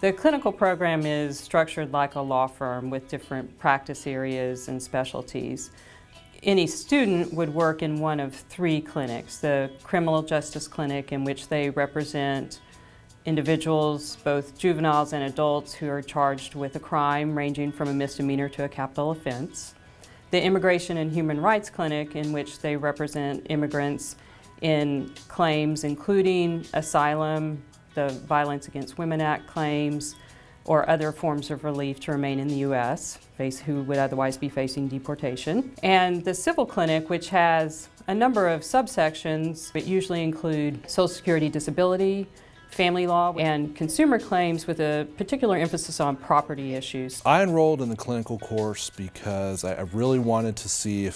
The clinical program is structured like a law firm with different practice areas and specialties. Any student would work in one of three clinics: the criminal justice clinic, in which they represent individuals, both juveniles and adults, who are charged with a crime ranging from a misdemeanor to a capital offense; the immigration and human rights clinic, in which they represent immigrants in claims including asylum, the Violence Against Women Act claims, or other forms of relief to remain in the U.S., who would otherwise be facing deportation; and the civil clinic, which has a number of subsections that usually include Social Security disability, family law, and consumer claims, with a particular emphasis on property issues. I enrolled in the clinical course because I really wanted to see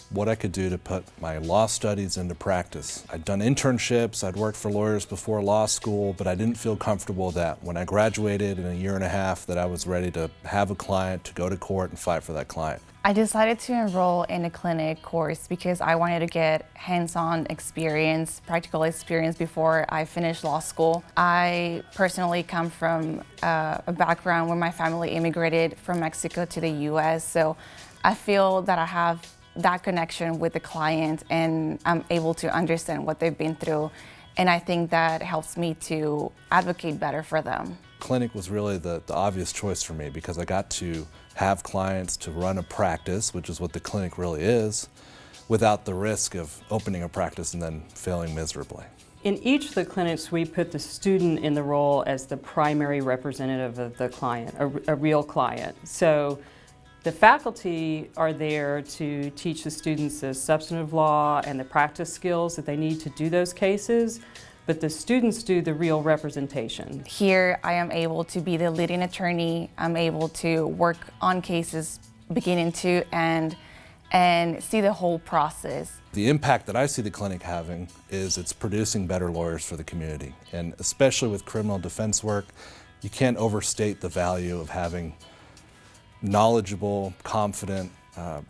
what I could do to put my law studies into practice. I'd done internships, I'd worked for lawyers before law school, but I didn't feel comfortable that when I graduated in a year and a half that I was ready to have a client, to go to court and fight for that client. I decided to enroll in a clinic course because I wanted to get hands-on experience, practical experience before I finished law school. I personally come from a background where my family immigrated from Mexico to the US, so I feel that I have that connection with the client and I'm able to understand what they've been through, and I think that helps me to advocate better for them. Clinic was really the obvious choice for me because I got to have clients, to run a practice, which is what the clinic really is, without the risk of opening a practice and then failing miserably. In each of the clinics, we put the student in the role as the primary representative of the client, a real client. So the faculty are there to teach the students the substantive law and the practice skills that they need to do those cases, but the students do the real representation. Here I am able to be the leading attorney. I'm able to work on cases beginning to end and see the whole process. The impact that I see the clinic having is it's producing better lawyers for the community, and especially with criminal defense work, you can't overstate the value of having knowledgeable, confident,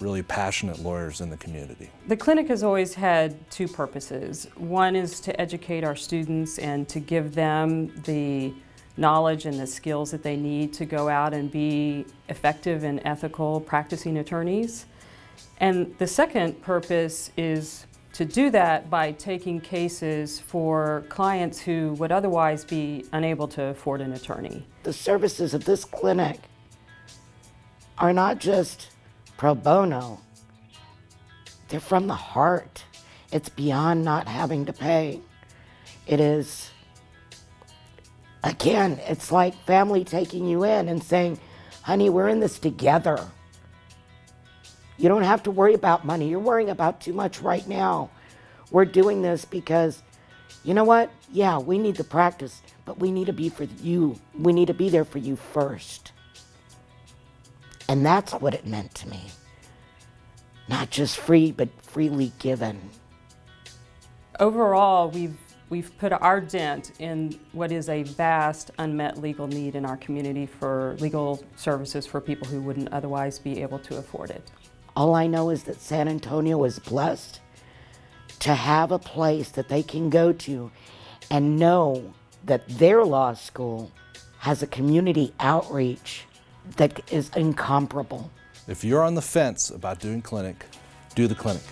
really passionate lawyers in the community. The clinic has always had two purposes. One is to educate our students and to give them the knowledge and the skills that they need to go out and be effective and ethical practicing attorneys. And the second purpose is to do that by taking cases for clients who would otherwise be unable to afford an attorney. The services of this clinic are not just pro bono. They're from the heart. It's beyond not having to pay. It is, again, it's like family taking you in and saying, honey, we're in this together. You don't have to worry about money. You're worrying about too much right now. We're doing this because, you know what? Yeah, we need the practice, but we need to be for you. We need to be there for you first. And that's what it meant to me. Not just free, but freely given. Overall, we've put our dent in what is a vast unmet legal need in our community for legal services for people who wouldn't otherwise be able to afford it. All I know is that San Antonio is blessed to have a place that they can go to and know that their law school has a community outreach that is incomparable. If you're on the fence about doing clinic, do the clinic.